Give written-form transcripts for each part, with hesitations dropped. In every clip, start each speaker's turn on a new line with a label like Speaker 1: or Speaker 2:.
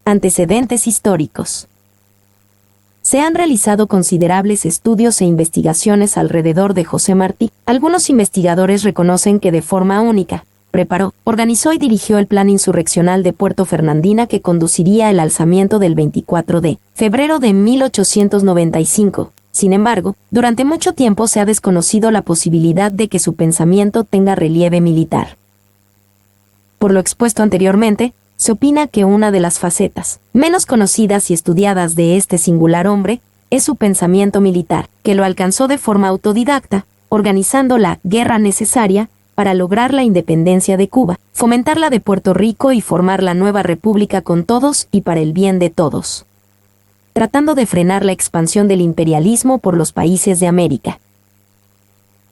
Speaker 1: Antecedentes históricos. Se han realizado considerables estudios e investigaciones alrededor de José Martí. Algunos investigadores reconocen que de forma única, preparó, organizó y dirigió el plan insurreccional de Puerto Fernandina que conduciría al alzamiento del 24 de febrero de 1895. Sin embargo, durante mucho tiempo se ha desconocido la posibilidad de que su pensamiento tenga relieve militar. Por lo expuesto anteriormente, se opina que una de las facetas menos conocidas y estudiadas de este singular hombre es su pensamiento militar, que lo alcanzó de forma autodidacta, organizando la guerra necesaria para lograr la independencia de Cuba, fomentar la de Puerto Rico y formar la nueva república con todos y para el bien de todos, tratando de frenar la expansión del imperialismo por los países de América.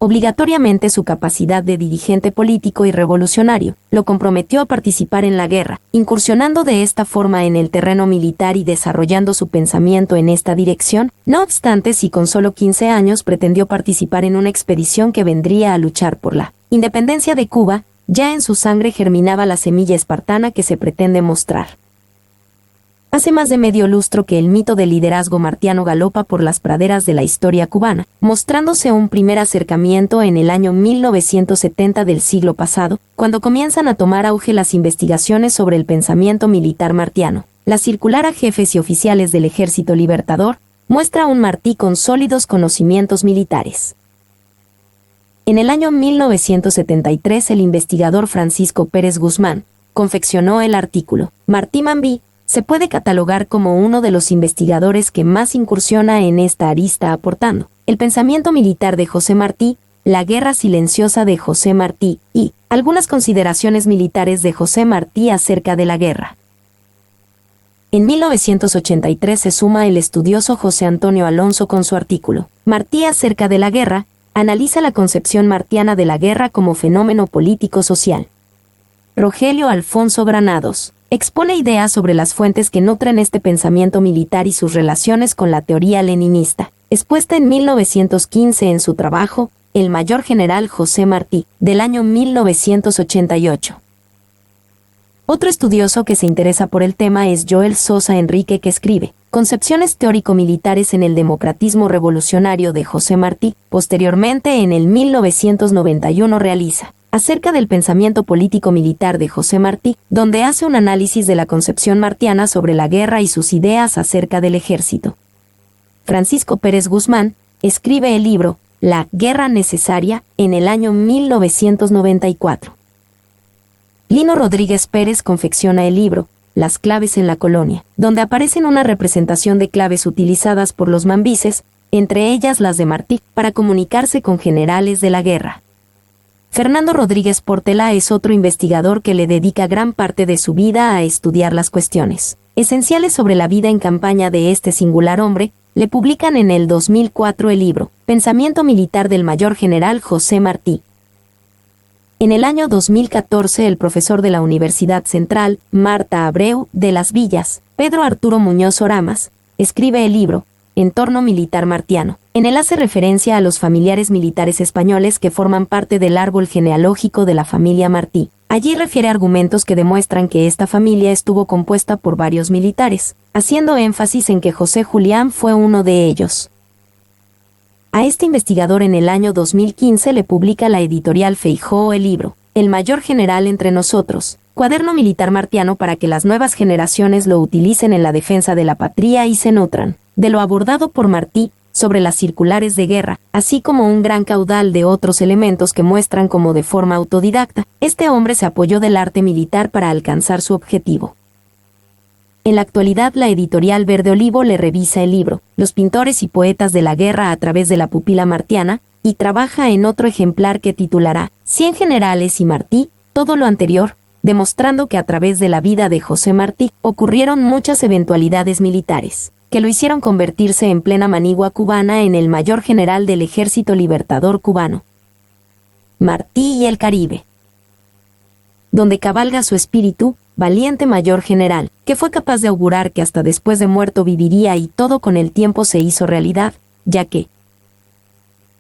Speaker 1: Obligatoriamente su capacidad de dirigente político y revolucionario lo comprometió a participar en la guerra, incursionando de esta forma en el terreno militar y desarrollando su pensamiento en esta dirección. No obstante, si con solo 15 años pretendió participar en una expedición que vendría a luchar por la independencia de Cuba, ya en su sangre germinaba la semilla espartana que se pretende mostrar. Hace más de medio lustro que el mito del liderazgo martiano galopa por las praderas de la historia cubana, mostrándose un primer acercamiento en el año 1970 del siglo pasado, cuando comienzan a tomar auge las investigaciones sobre el pensamiento militar martiano. La circular a jefes y oficiales del Ejército Libertador muestra a un Martí con sólidos conocimientos militares. En el año 1973 el investigador Francisco Pérez Guzmán confeccionó el artículo «Martí Mambí se puede catalogar como uno de los investigadores que más incursiona en esta arista aportando el pensamiento militar de José Martí, la guerra silenciosa de José Martí y algunas consideraciones militares de José Martí acerca de la guerra». En 1983 se suma el estudioso José Antonio Alonso con su artículo «Martí acerca de la guerra», analiza la concepción martiana de la guerra como fenómeno político-social. Rogelio Alfonso Granados expone ideas sobre las fuentes que nutren este pensamiento militar y sus relaciones con la teoría leninista, expuesta en 1915 en su trabajo El mayor general José Martí, del año 1988. Otro estudioso que se interesa por el tema es Joel Sosa Enrique, que escribe Concepciones teórico-militares en el democratismo revolucionario de José Martí. Posteriormente, en el 1991 realiza Acerca del pensamiento político-militar de José Martí, donde hace un análisis de la concepción martiana sobre la guerra y sus ideas acerca del ejército. Francisco Pérez Guzmán escribe el libro La guerra necesaria en el año 1994. Lino Rodríguez Pérez confecciona el libro Las claves en la colonia, donde aparecen una representación de claves utilizadas por los mambises, entre ellas las de Martí, para comunicarse con generales de la guerra. Fernando Rodríguez Portela es otro investigador que le dedica gran parte de su vida a estudiar las cuestiones esenciales sobre la vida en campaña de este singular hombre. Le publican en el 2004 el libro Pensamiento militar del mayor general José Martí. En el año 2014 el profesor de la Universidad Central, Marta Abreu de las Villas, Pedro Arturo Muñoz Oramas, escribe el libro Entorno militar martiano. En él hace referencia a los familiares militares españoles que forman parte del árbol genealógico de la familia Martí. Allí refiere argumentos que demuestran que esta familia estuvo compuesta por varios militares, haciendo énfasis en que José Julián fue uno de ellos. A este investigador en el año 2015 le publica la editorial Feijóo el libro El mayor general entre nosotros, cuaderno militar martiano para que las nuevas generaciones lo utilicen en la defensa de la patria y se nutran de lo abordado por Martí sobre las circulares de guerra, así como un gran caudal de otros elementos que muestran cómo de forma autodidacta, este hombre se apoyó del arte militar para alcanzar su objetivo. En la actualidad la editorial Verde Olivo le revisa el libro, Los pintores y poetas de la guerra a través de la pupila martiana, y trabaja en otro ejemplar que titulará 100 generales y Martí, todo lo anterior, demostrando que a través de la vida de José Martí ocurrieron muchas eventualidades militares que lo hicieron convertirse en plena manigua cubana en el mayor general del Ejército Libertador cubano. Martí y el Caribe. Donde cabalga su espíritu, valiente mayor general, que fue capaz de augurar que hasta después de muerto viviría y todo con el tiempo se hizo realidad, ya que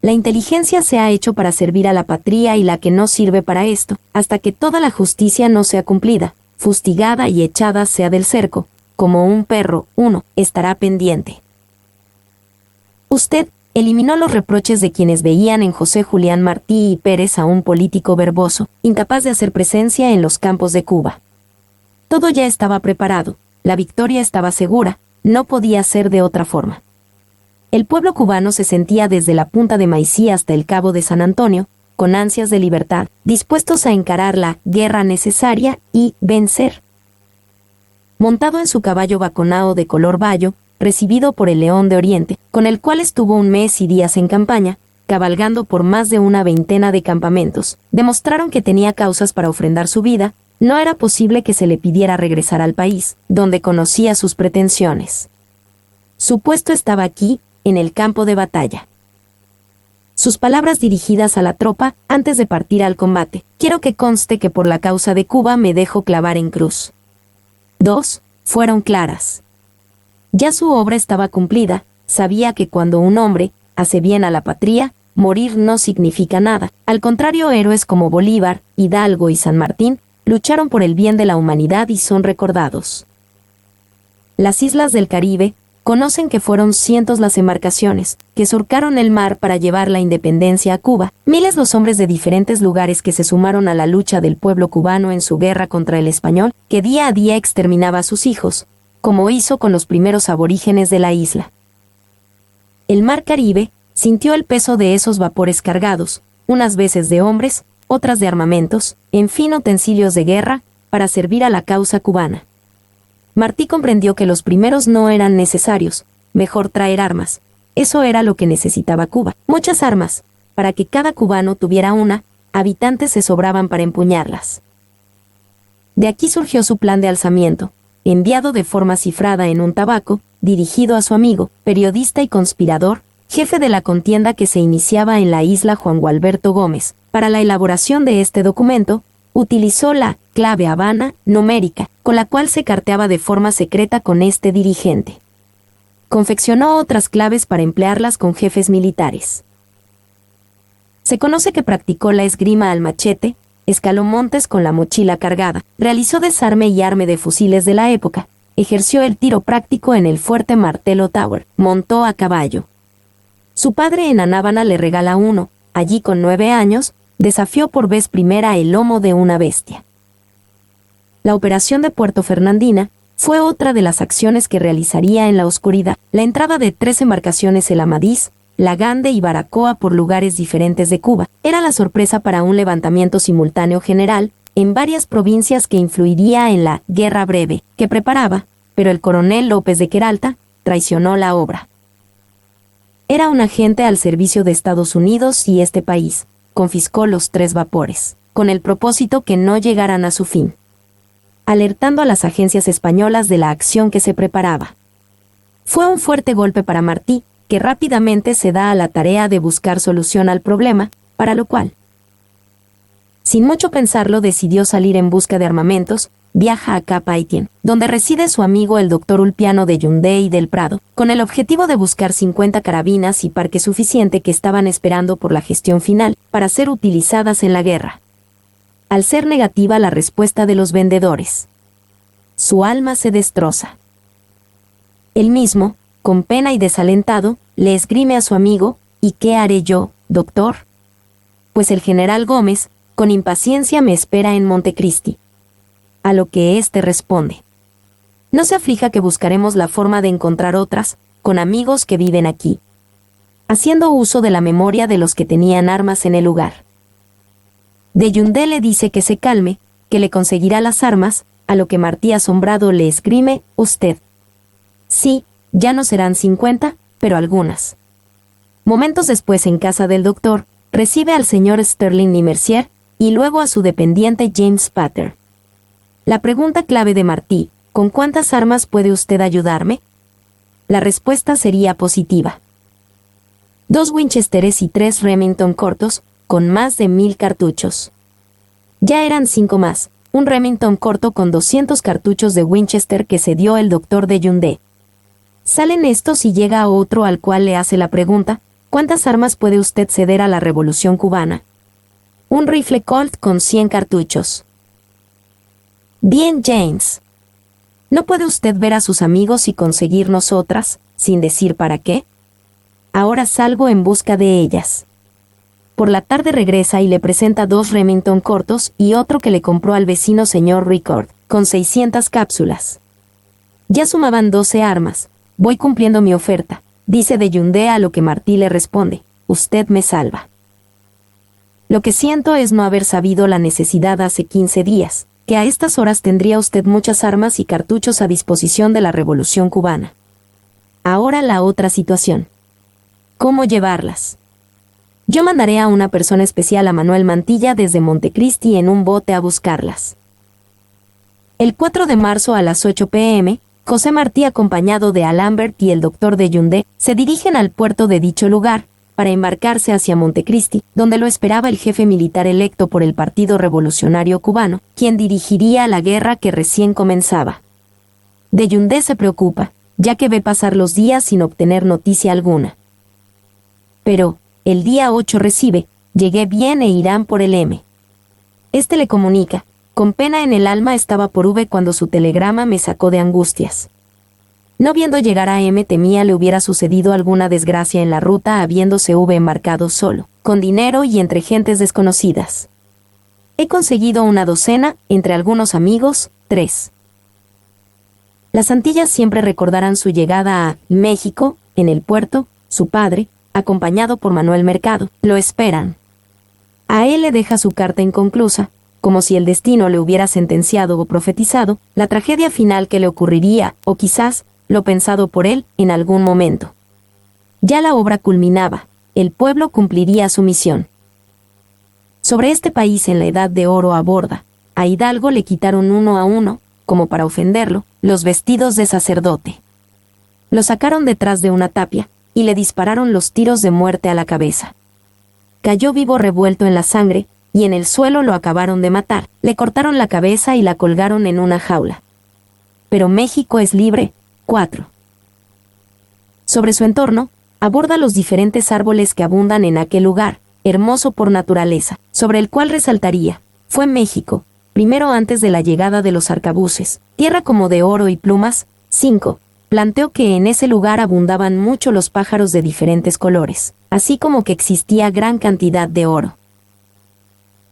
Speaker 1: la inteligencia se ha hecho para servir a la patria y la que no sirve para esto, hasta que toda la justicia no sea cumplida, fustigada y echada sea del cerco, como un perro, uno estará pendiente. Usted eliminó los reproches de quienes veían en José Julián Martí y Pérez a un político verboso, incapaz de hacer presencia en los campos de Cuba. Todo ya estaba preparado, la victoria estaba segura, no podía ser de otra forma. El pueblo cubano se sentía desde la punta de Maicí hasta el cabo de San Antonio, con ansias de libertad, dispuestos a encarar la guerra necesaria y vencer. Montado en su caballo baconao de color bayo, recibido por el León de Oriente, con el cual estuvo 1 mes y días en campaña, cabalgando por más de una veintena de campamentos, demostraron que tenía causas para ofrendar su vida. No era posible que se le pidiera regresar al país, donde conocía sus pretensiones. Su puesto estaba aquí, en el campo de batalla. Sus palabras dirigidas a la tropa antes de partir al combate: quiero que conste que por la causa de Cuba me dejo clavar en cruz. 2. Fueron claras. Ya su obra estaba cumplida, sabía que cuando un hombre hace bien a la patria, morir no significa nada. Al contrario, héroes como Bolívar, Hidalgo y San Martín lucharon por el bien de la humanidad y son recordados. Las islas del Caribe conocen que fueron cientos las embarcaciones que surcaron el mar para llevar la independencia a Cuba, miles los hombres de diferentes lugares que se sumaron a la lucha del pueblo cubano en su guerra contra el español, que día a día exterminaba a sus hijos, como hizo con los primeros aborígenes de la isla. El mar Caribe sintió el peso de esos vapores cargados, unas veces de hombres, otras de armamentos, en fin utensilios de guerra, para servir a la causa cubana. Martí comprendió que los primeros no eran necesarios, mejor traer armas. Eso era lo que necesitaba Cuba, muchas armas, para que cada cubano tuviera una, habitantes se sobraban para empuñarlas. De aquí surgió su plan de alzamiento, enviado de forma cifrada en un tabaco, dirigido a su amigo, periodista y conspirador, jefe de la contienda que se iniciaba en la isla Juan Gualberto Gómez. Para la elaboración de este documento, utilizó la clave Habana numérica, con la cual se carteaba de forma secreta con este dirigente. Confeccionó otras claves para emplearlas con jefes militares. Se conoce que practicó la esgrima al machete, escaló montes con la mochila cargada, realizó desarme y arme de fusiles de la época, ejerció el tiro práctico en el fuerte Martello Tower, montó a caballo. Su padre en Anábana le regala uno, allí con 9 años, desafió por vez primera el lomo de una bestia. La operación de Puerto Fernandina fue otra de las acciones que realizaría en la oscuridad. La entrada de 3 embarcaciones, el Amadís, la Gande y Baracoa, por lugares diferentes de Cuba, era la sorpresa para un levantamiento simultáneo general en varias provincias que influiría en la guerra breve que preparaba, pero el coronel López de Queralta traicionó la obra. Era un agente al servicio de Estados Unidos y este país confiscó los 3 vapores, con el propósito que no llegaran a su fin, alertando a las agencias españolas de la acción que se preparaba. Fue un fuerte golpe para Martí, que rápidamente se da a la tarea de buscar solución al problema, para lo cual, sin mucho pensarlo, decidió salir en busca de armamentos. Viaja a Cap Haitien, donde reside su amigo el doctor Ulpiano de Yundé y del Prado, con el objetivo de buscar 50 carabinas y parque suficiente que estaban esperando por la gestión final, para ser utilizadas en la guerra. Al ser negativa la respuesta de los vendedores, su alma se destroza. Él mismo, con pena y desalentado, le esgrime a su amigo: ¿y qué haré yo, doctor? Pues el general Gómez, con impaciencia, me espera en Montecristi. A lo que éste responde: no se aflija, que buscaremos la forma de encontrar otras, con amigos que viven aquí, haciendo uso de la memoria de los que tenían armas en el lugar. De Yundé le dice que se calme, que le conseguirá las armas, a lo que Martí asombrado le esgrime: usted. Sí, ya no serán 50, pero algunas. Momentos después, en casa del doctor, recibe al señor Sterling y Mercier, y luego a su dependiente James Pater. La pregunta clave de Martí: ¿con cuántas armas puede usted ayudarme? La respuesta sería positiva. 2 Winchesteres y 3 Remington cortos, con más de 1000 cartuchos. Ya eran 5 más, un Remington corto con 200 cartuchos de Winchester que se dio el doctor de Yundé. Salen estos y llega otro al cual le hace la pregunta: ¿cuántas armas puede usted ceder a la Revolución Cubana? Un rifle Colt con 100 cartuchos. Bien, James. ¿No puede usted ver a sus amigos y conseguirnos otras, sin decir para qué? Ahora salgo en busca de ellas. Por la tarde regresa y le presenta 2 Remington cortos y otro que le compró al vecino señor Ricord, con 600 cápsulas. Ya sumaban 12 armas. Voy cumpliendo mi oferta, dice de Yundé, a lo que Martí le responde: usted me salva. Lo que siento es no haber sabido la necesidad hace 15 días, que a estas horas tendría usted muchas armas y cartuchos a disposición de la Revolución cubana. Ahora la otra situación. ¿Cómo llevarlas? Yo mandaré a una persona especial, a Manuel Mantilla, desde Montecristi en un bote a buscarlas. El 4 de marzo a las 8 p.m., José Martí, acompañado de Alambert y el doctor de Yundé, se dirigen al puerto de dicho lugar, para embarcarse hacia Montecristi, donde lo esperaba el jefe militar electo por el Partido Revolucionario Cubano, quien dirigiría la guerra que recién comenzaba. De Yundé se preocupa, ya que ve pasar los días sin obtener noticia alguna. Pero, el día 8 recibe: llegué bien e irán por el M. Este le comunica: con pena en el alma estaba por V cuando su telegrama me sacó de angustias. No viendo llegar a M, temía le hubiera sucedido alguna desgracia en la ruta, habiéndose V embarcado solo, con dinero y entre gentes desconocidas. He conseguido una docena, entre algunos amigos, 3. Las Antillas siempre recordarán su llegada a México. En el puerto, su padre, acompañado por Manuel Mercado, lo esperan. A él le deja su carta inconclusa, como si el destino le hubiera sentenciado o profetizado la tragedia final que le ocurriría, o quizás lo pensado por él en algún momento. Ya la obra culminaba, el pueblo cumpliría su misión. Sobre este país en la Edad de Oro aborda, a Hidalgo le quitaron uno a uno, como para ofenderlo, los vestidos de sacerdote. Lo sacaron detrás de una tapia, y le dispararon los tiros de muerte a la cabeza. Cayó vivo revuelto en la sangre, y en el suelo lo acabaron de matar, le cortaron la cabeza y la colgaron en una jaula. Pero México es libre. 4. Sobre su entorno, aborda los diferentes árboles que abundan en aquel lugar, hermoso por naturaleza, sobre el cual resaltaría: fue México, primero antes de la llegada de los arcabuces, tierra como de oro y plumas. 5. Planteó que en ese lugar abundaban mucho los pájaros de diferentes colores, así como que existía gran cantidad de oro.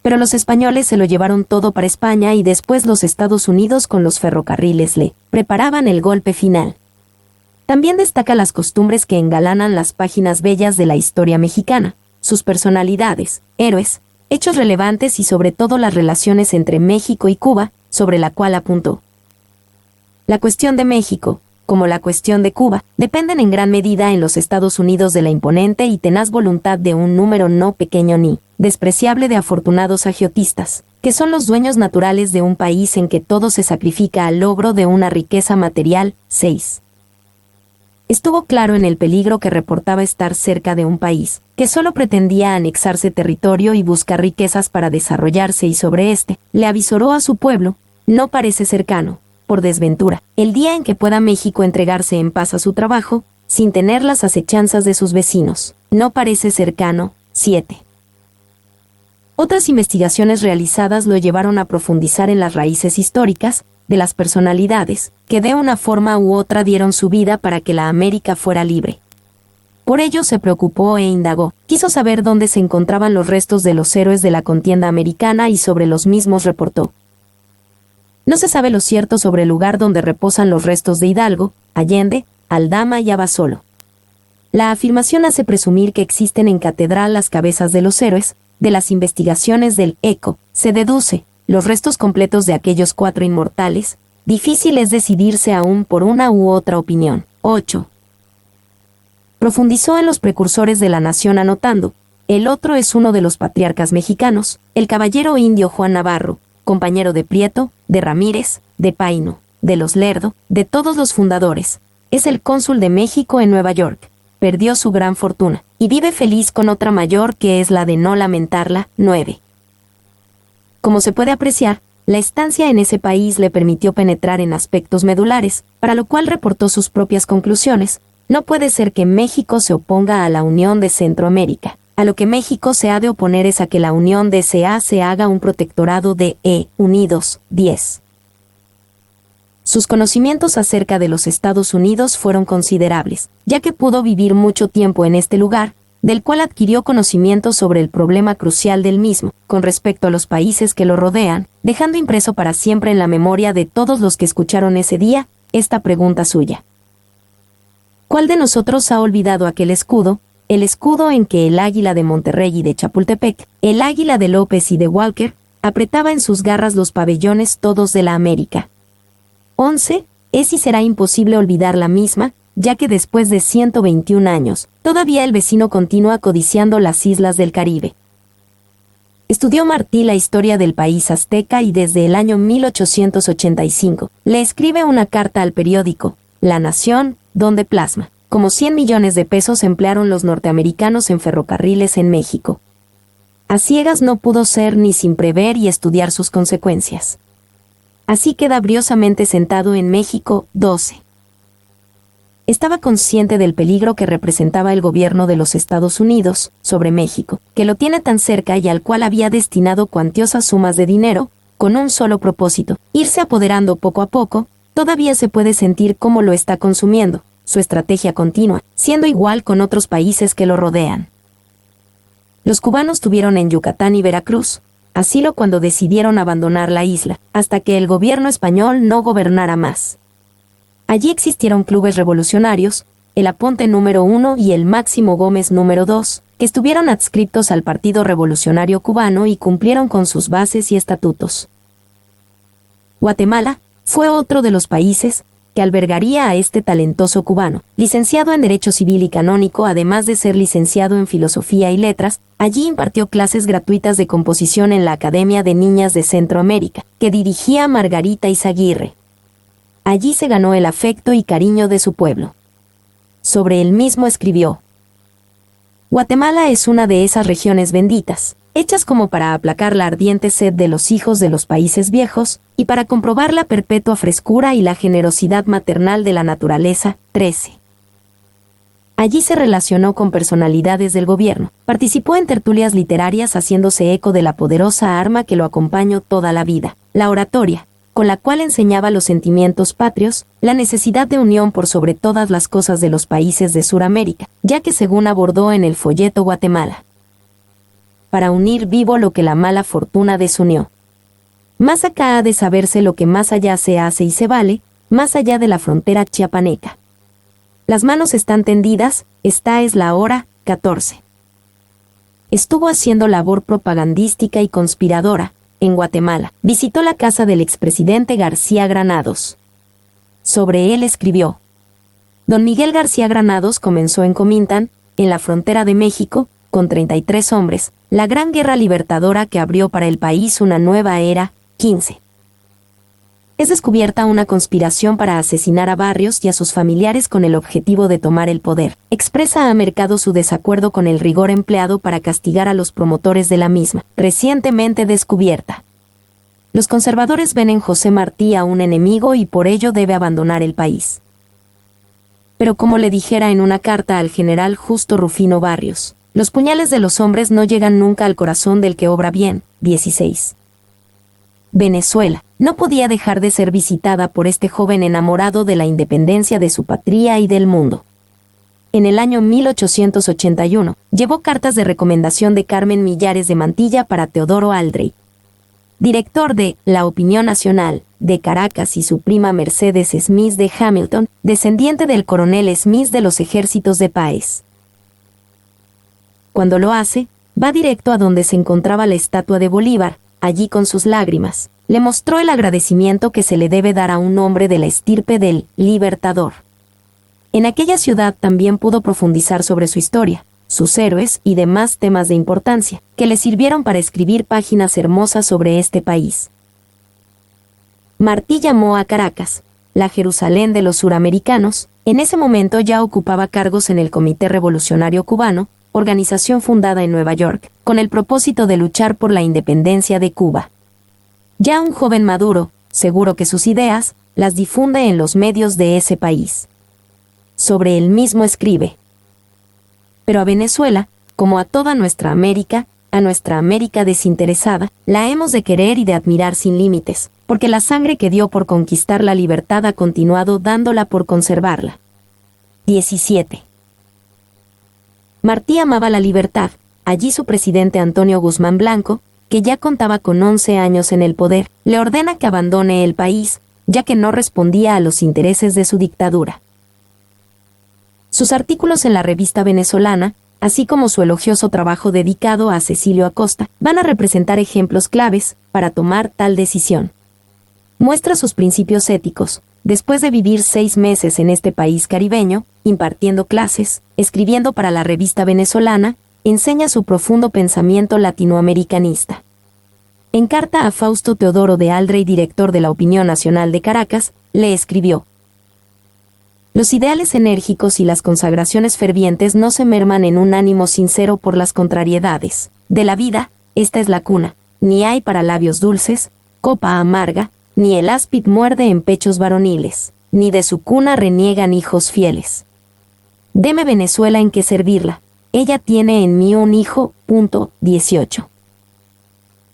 Speaker 1: Pero los españoles se lo llevaron todo para España, y después los Estados Unidos con los ferrocarriles le preparaban el golpe final. También destaca las costumbres que engalanan las páginas bellas de la historia mexicana, sus personalidades, héroes, hechos relevantes y sobre todo las relaciones entre México y Cuba, sobre la cual apuntó. La cuestión de México, como la cuestión de Cuba, dependen en gran medida en los Estados Unidos de la imponente y tenaz voluntad de un número no pequeño ni despreciable de afortunados agiotistas, que son los dueños naturales de un país en que todo se sacrifica al logro de una riqueza material. 6. Estuvo claro en el peligro que reportaba estar cerca de un país que solo pretendía anexarse territorio y buscar riquezas para desarrollarse, y sobre este le avisoró a su pueblo: no parece cercano, por desventura, el día en que pueda México entregarse en paz a su trabajo, sin tener las acechanzas de sus vecinos. No parece cercano. 7. Otras investigaciones realizadas lo llevaron a profundizar en las raíces históricas de las personalidades que de una forma u otra dieron su vida para que la América fuera libre. Por ello se preocupó e indagó, quiso saber dónde se encontraban los restos de los héroes de la contienda americana, y sobre los mismos reportó: no se sabe lo cierto sobre el lugar donde reposan los restos de Hidalgo, Allende, Aldama y Abasolo. La afirmación hace presumir que existen en catedral las cabezas de los héroes. De las investigaciones del ECO, se deduce los restos completos de aquellos 4 inmortales. Difícil es decidirse aún por una u otra opinión. 8. Profundizó en los precursores de la nación, anotando: el otro es uno de los patriarcas mexicanos, el caballero indio Juan Navarro, compañero de Prieto, de Ramírez, de Paino, de los Lerdo, de todos los fundadores. Es el cónsul de México en Nueva York. Perdió su gran fortuna, y vive feliz con otra mayor, que es la de no lamentarla. 9. Como se puede apreciar, la estancia en ese país le permitió penetrar en aspectos medulares, para lo cual reportó sus propias conclusiones. No puede ser que México se oponga a la Unión de Centroamérica. A lo que México se ha de oponer es a que la Unión de CA se haga un protectorado de Unidos. 10. Sus conocimientos acerca de los Estados Unidos fueron considerables, ya que pudo vivir mucho tiempo en este lugar, del cual adquirió conocimiento sobre el problema crucial del mismo, con respecto a los países que lo rodean, dejando impreso para siempre en la memoria de todos los que escucharon ese día, esta pregunta suya. ¿Cuál de nosotros ha olvidado aquel escudo? El escudo en que el águila de Monterrey y de Chapultepec, el águila de López y de Walker, apretaba en sus garras los pabellones todos de la América. 11. Es y será imposible olvidar la misma, ya que después de 121 años, todavía el vecino continúa codiciando las islas del Caribe. Estudió Martí la historia del país azteca y desde el año 1885 le escribe una carta al periódico La Nación, donde plasma como 100 millones de pesos emplearon los norteamericanos en ferrocarriles en México. A ciegas no pudo ser ni sin prever y estudiar sus consecuencias. Así queda briosamente sentado en México. 12. Estaba consciente del peligro que representaba el gobierno de los Estados Unidos sobre México, que lo tiene tan cerca y al cual había destinado cuantiosas sumas de dinero, con un solo propósito, irse apoderando poco a poco. Todavía se puede sentir cómo lo está consumiendo, su estrategia continua, siendo igual con otros países que lo rodean. Los cubanos tuvieron en Yucatán y Veracruz asilo cuando decidieron abandonar la isla, hasta que el gobierno español no gobernara más. Allí existieron clubes revolucionarios, el Aponte número 1 y el Máximo Gómez número 2, que estuvieron adscritos al Partido Revolucionario Cubano y cumplieron con sus bases y estatutos. Guatemala fue otro de los países que albergaría a este talentoso cubano, licenciado en Derecho Civil y Canónico, además de ser licenciado en Filosofía y Letras. Allí impartió clases gratuitas de composición en la Academia de Niñas de Centroamérica, que dirigía Margarita Izaguirre. Allí se ganó el afecto y cariño de su pueblo. Sobre él mismo escribió: Guatemala es una de esas regiones benditas, hechas como para aplacar la ardiente sed de los hijos de los países viejos, y para comprobar la perpetua frescura y la generosidad maternal de la naturaleza. 13. Allí se relacionó con personalidades del gobierno, participó en tertulias literarias haciéndose eco de la poderosa arma que lo acompañó toda la vida, la oratoria, con la cual enseñaba los sentimientos patrios, la necesidad de unión por sobre todas las cosas de los países de Suramérica, ya que según abordó en el folleto Guatemala, para unir vivo lo que la mala fortuna desunió. Más acá ha de saberse lo que más allá se hace y se vale, más allá de la frontera chiapaneca. Las manos están tendidas, esta es la hora. 14. Estuvo haciendo labor propagandística y conspiradora en Guatemala. Visitó la casa del expresidente García Granados. Sobre él escribió: Don Miguel García Granados comenzó en Comintán, en la frontera de México, con 33 hombres, la gran guerra libertadora que abrió para el país una nueva era. 15. Es descubierta una conspiración para asesinar a Barrios y a sus familiares con el objetivo de tomar el poder. Expresa a Mercado su desacuerdo con el rigor empleado para castigar a los promotores de la misma, recientemente descubierta. Los conservadores ven en José Martí a un enemigo y por ello debe abandonar el país. Pero como le dijera en una carta al general Justo Rufino Barrios, los puñales de los hombres no llegan nunca al corazón del que obra bien. 16. Venezuela no podía dejar de ser visitada por este joven enamorado de la independencia de su patria y del mundo. En el año 1881, llevó cartas de recomendación de Carmen Millares de Mantilla para Teodoro Aldrey, director de La Opinión Nacional, de Caracas, y su prima Mercedes Smith de Hamilton, descendiente del coronel Smith de los ejércitos de Páez. Cuando lo hace, va directo a donde se encontraba la estatua de Bolívar. Allí, con sus lágrimas, le mostró el agradecimiento que se le debe dar a un hombre de la estirpe del Libertador. En aquella ciudad también pudo profundizar sobre su historia, sus héroes y demás temas de importancia, que le sirvieron para escribir páginas hermosas sobre este país. Martí llamó a Caracas la Jerusalén de los suramericanos. En ese momento ya ocupaba cargos en el Comité Revolucionario Cubano, organización fundada en Nueva York, con el propósito de luchar por la independencia de Cuba. Ya un joven maduro, seguro que sus ideas las difunde en los medios de ese país. Sobre él mismo escribe: Pero a Venezuela, como a toda nuestra América, a nuestra América desinteresada, la hemos de querer y de admirar sin límites, porque la sangre que dio por conquistar la libertad ha continuado dándola por conservarla. 17. Martí amaba la libertad. Allí su presidente Antonio Guzmán Blanco, que ya contaba con 11 años en el poder, le ordena que abandone el país, ya que no respondía a los intereses de su dictadura. Sus artículos en la revista venezolana, así como su elogioso trabajo dedicado a Cecilio Acosta, van a representar ejemplos claves para tomar tal decisión. Muestra sus principios éticos. Después de vivir 6 meses en este país caribeño, impartiendo clases, escribiendo para la revista venezolana, enseña su profundo pensamiento latinoamericanista. En carta a Fausto Teodoro de Aldrey, director de la Opinión Nacional de Caracas, le escribió: los ideales enérgicos y las consagraciones fervientes no se merman en un ánimo sincero por las contrariedades de la vida. Esta es la cuna, ni hay para labios dulces, copa amarga, ni el áspid muerde en pechos varoniles, ni de su cuna reniegan hijos fieles. Deme Venezuela en que servirla, ella tiene en mí un hijo. 18.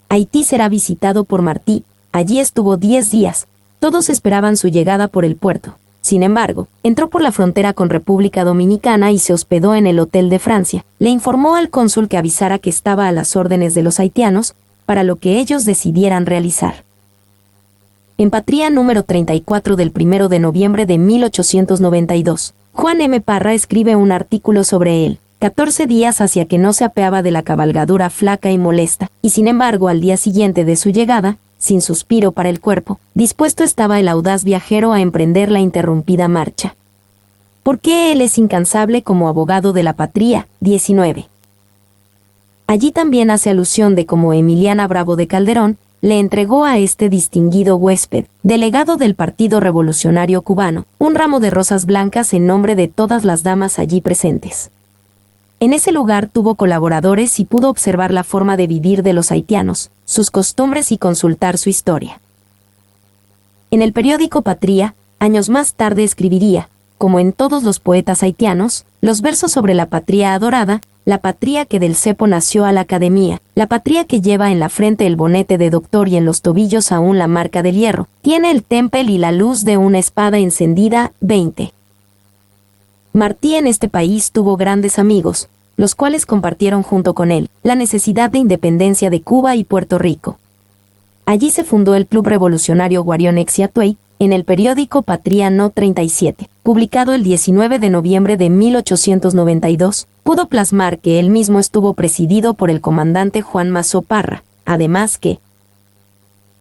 Speaker 1: Haití será visitado por Martí. Allí estuvo 10 días, todos esperaban su llegada por el puerto. Sin embargo, entró por la frontera con República Dominicana y se hospedó en el Hotel de Francia. Le informó al cónsul que avisara que estaba a las órdenes de los haitianos, para lo que ellos decidieran realizar. En Patria número 34 del 1 de noviembre de 1892, Juan M. Parra escribe un artículo sobre él. 14 días hacía que no se apeaba de la cabalgadura flaca y molesta, y sin embargo al día siguiente de su llegada, sin suspiro para el cuerpo, dispuesto estaba el audaz viajero a emprender la interrumpida marcha. ¿Por qué él es incansable como abogado de la patria? 19. Allí también hace alusión de cómo Emiliana Bravo de Calderón le entregó a este distinguido huésped, delegado del Partido Revolucionario Cubano, un ramo de rosas blancas en nombre de todas las damas allí presentes. En ese lugar tuvo colaboradores y pudo observar la forma de vivir de los haitianos, sus costumbres y consultar su historia. En el periódico Patria, años más tarde escribiría, como en todos los poetas haitianos, los versos sobre la patria adorada, la patria que del cepo nació a la academia, la patria que lleva en la frente el bonete de doctor y en los tobillos aún la marca del hierro, tiene el tempel y la luz de una espada encendida. 20. Martí en este país tuvo grandes amigos, los cuales compartieron junto con él la necesidad de independencia de Cuba y Puerto Rico. Allí se fundó el Club Revolucionario Guarión Exeatuey, en el periódico Patria No. 37, publicado el 19 de noviembre de 1892, pudo plasmar que él mismo estuvo presidido por el comandante Juan Mazo Parra, además que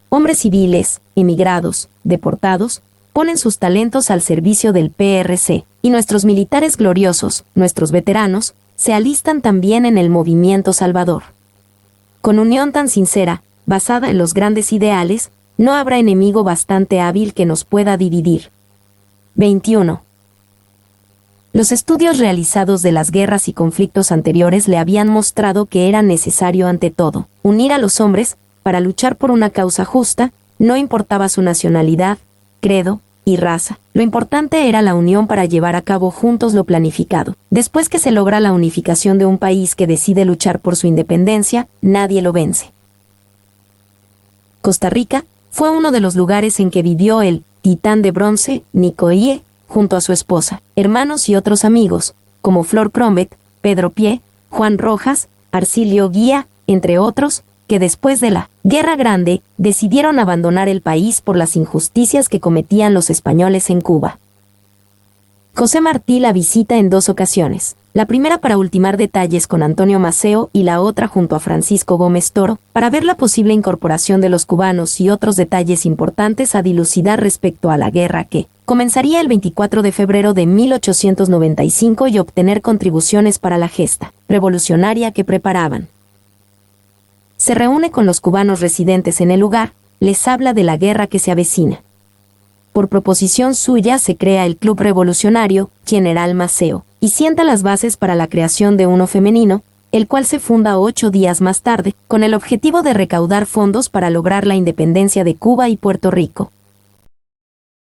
Speaker 1: hombres civiles, emigrados, deportados, ponen sus talentos al servicio del PRC, y nuestros militares gloriosos, nuestros veteranos, se alistan también en el movimiento salvador. Con unión tan sincera, basada en los grandes ideales, no habrá enemigo bastante hábil que nos pueda dividir. 21. Los estudios realizados de las guerras y conflictos anteriores le habían mostrado que era necesario ante todo unir a los hombres para luchar por una causa justa, no importaba su nacionalidad, credo y raza. Lo importante era la unión para llevar a cabo juntos lo planificado. Después que se logra la unificación de un país que decide luchar por su independencia, nadie lo vence. Costa Rica fue uno de los lugares en que vivió el titán de bronce, Nicoie, junto a su esposa, hermanos y otros amigos, como Flor Crombet, Pedro Pie, Juan Rojas, Arcilio Guía, entre otros, que después de la Guerra Grande decidieron abandonar el país por las injusticias que cometían los españoles en Cuba. José Martí la visita en 2 ocasiones, la primera para ultimar detalles con Antonio Maceo y la otra junto a Francisco Gómez Toro, para ver la posible incorporación de los cubanos y otros detalles importantes a dilucidar respecto a la guerra que comenzaría el 24 de febrero de 1895 y obtener contribuciones para la gesta revolucionaria que preparaban. Se reúne con los cubanos residentes en el lugar, les habla de la guerra que se avecina. Por proposición suya se crea el Club Revolucionario General Maceo, y sienta las bases para la creación de uno femenino, el cual se funda 8 días más tarde, con el objetivo de recaudar fondos para lograr la independencia de Cuba y Puerto Rico.